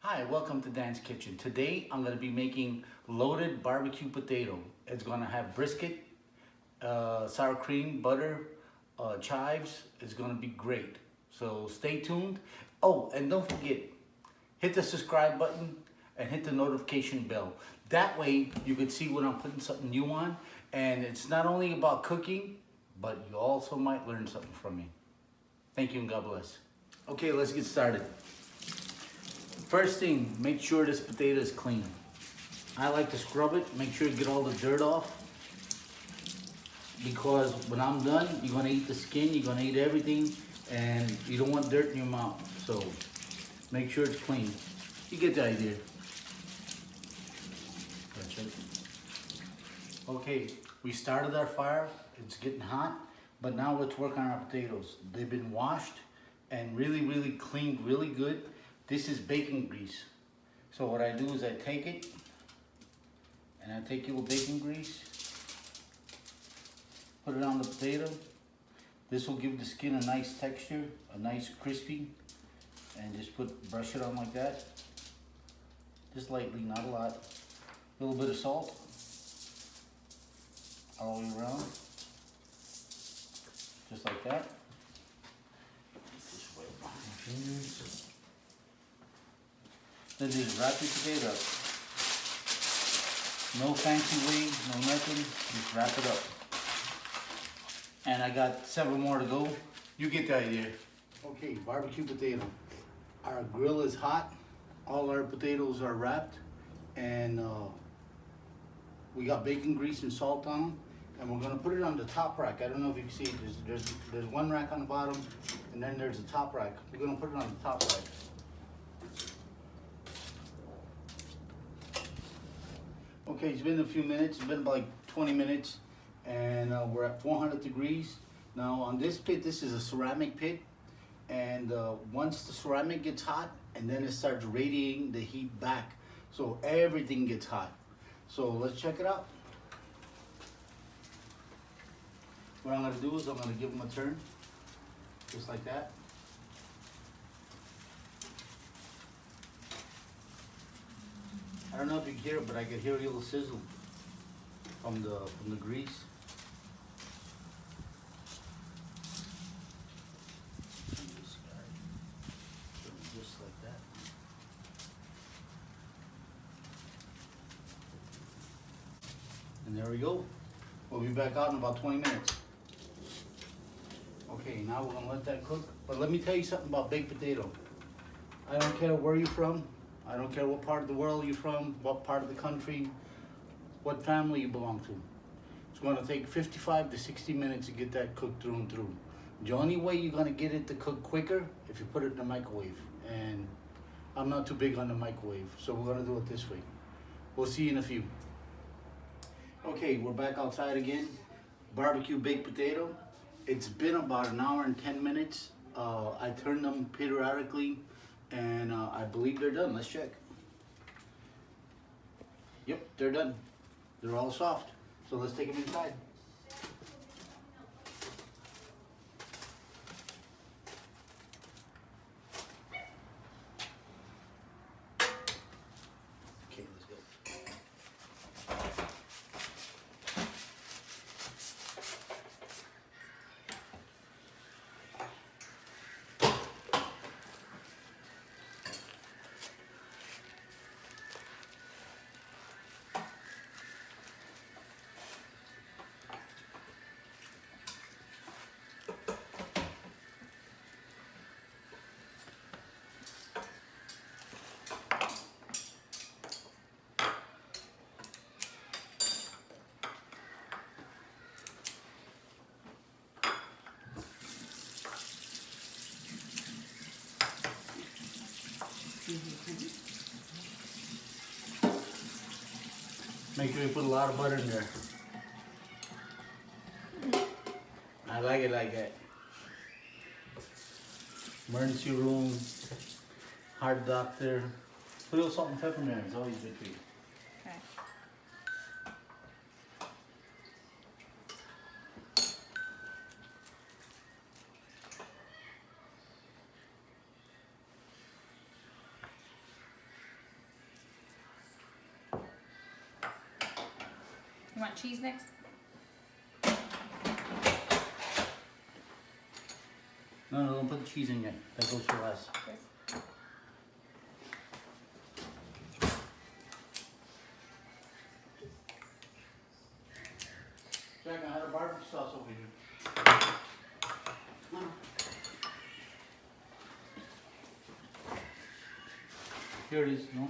Hi, welcome to Dan's Kitchen. Today I'm going to be making loaded barbecue potato. It's going to have brisket, sour cream, butter, chives. It's going to be great. So stay tuned. Oh, and don't forget, hit the subscribe button and hit the notification bell. That way you can see when I'm putting something new on. And it's not only about cooking, but you also might learn something from me. Thank you and God bless. Okay, let's get started. First thing, make sure this potato is clean. I like to scrub it, make sure you get all the dirt off. Because when I'm done, you're gonna eat the skin, you're gonna eat everything, and you don't want dirt in your mouth. So make sure it's clean. You get the idea. That's it. Okay, we started our fire, it's getting hot, but now let's work on our potatoes. They've been washed and really cleaned really good. This is bacon grease. So what I do is I take it, and I take your bacon grease, put it on the potato. This will give the skin a nice texture, a nice crispy, and just brush it on like that. Just lightly, not a lot. A little bit of salt all the way around, just like that. Just wipe my fingers. Then just wrap your potato up. No fancy way, no nothing, just wrap it up. And I got several more to go. You get the idea. Okay, barbecue potato. Our grill is hot. All our potatoes are wrapped. And we got bacon grease and salt on them. And we're gonna put it on the top rack. I don't know if you can see it. There's one rack on the bottom, and then there's a top rack. We're gonna put it on the top rack. Okay, it's been a few minutes. It's been like 20 minutes, and we're at 400 degrees. Now on this pit, this is a ceramic pit, and once the ceramic gets hot, and then it starts radiating the heat back, so everything gets hot. So let's check it out. What I'm gonna do is I'm gonna give them a turn, just like that. I don't know if you can hear it, but I can hear a little sizzle from the grease. Just like that. And there we go. We'll be back out in about 20 minutes. Okay, now we're gonna let that cook. But let me tell you something about baked potato. I don't care where you're from. I don't care what part of the world you're from, what part of the country, what family you belong to. It's gonna take 55 to 60 minutes to get that cooked through and through. The only way you're gonna get it to cook quicker if you put it in the microwave. And I'm not too big on the microwave, so we're gonna do it this way. We'll see you in a few. Okay, we're back outside again. Barbecue baked potato. It's been about an hour and 10 minutes. I turned them periodically, and I believe they're done. Let's check. Yep, they're done. They're all soft. So let's take them inside. Okay, let's go. Make sure you put a lot of butter in there. I like it like that. Emergency room, heart doctor. Put a little salt and pepper in there. It's always good for you. Okay. want cheese next? No, don't put the cheese in yet. That goes for last. Yes. Jack, I had a barbecue sauce over here. Here it is, no?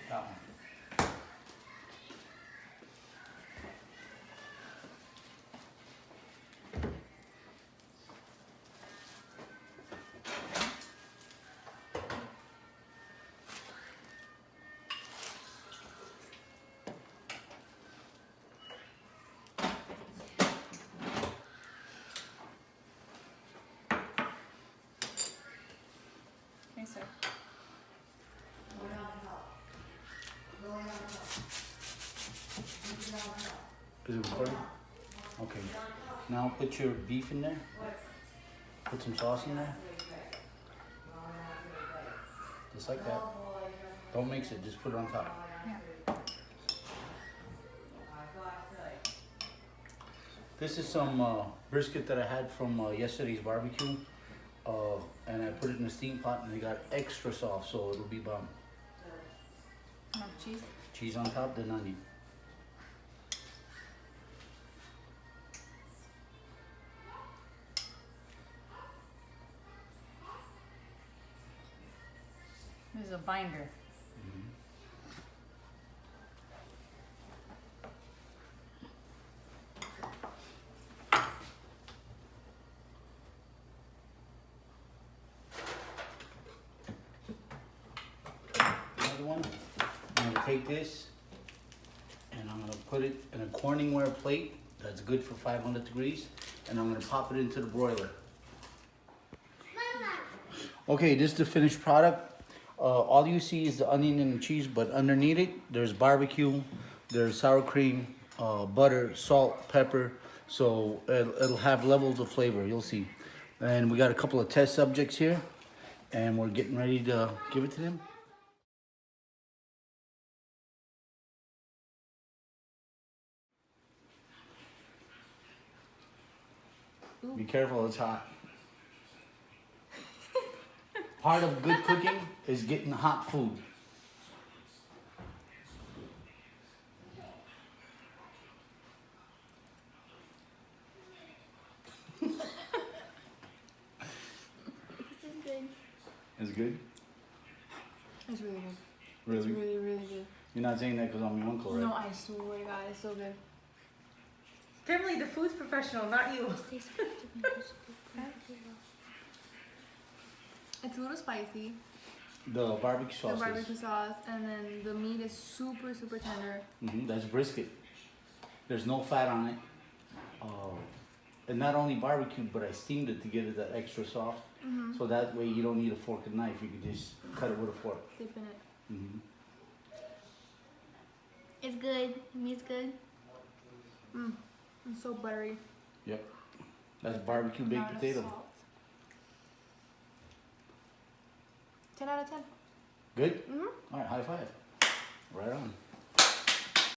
That one. Okay, sir. Is it recording? Okay. Now put your beef in there. Put some sauce in there. Just like that. Don't mix it, just put it on top. Yeah. This is some brisket that I had from yesterday's barbecue. And I put it in a steam pot and it got extra soft, so it'll be bomb. Cheese. Cheese on top, then onion. This is a binder. Another one. I'm gonna take this and I'm gonna put it in a Corningware plate that's good for 500 degrees, and I'm gonna pop it into the broiler. Okay, this is the finished product. All you see is the onion and the cheese, but underneath it, there's barbecue, there's sour cream, butter, salt, pepper. So it'll have levels of flavor, you'll see. And we got a couple of test subjects here, and we're getting ready to give it to them. Be careful, it's hot. Part of good cooking is getting hot food. This is good. It's good? It's really good. Really? It's really, really good. You're not saying that because I'm your uncle, right? No, I swear to God, it's so good. Family, the food's professional, not you. It's a little spicy, The barbecue sauce the barbecue is. sauce, and then the meat is super, super tender. That's brisket. There's no fat on it. And not only barbecued, but I steamed it to get it that extra soft. So that way you don't need a fork and knife. You can just cut it with a fork. Dip in it. It's good. Meat's good. It's so buttery. Yep. That's barbecue baked Not enough potato. salt. 10 out of 10. Good? All right, high five. Right on.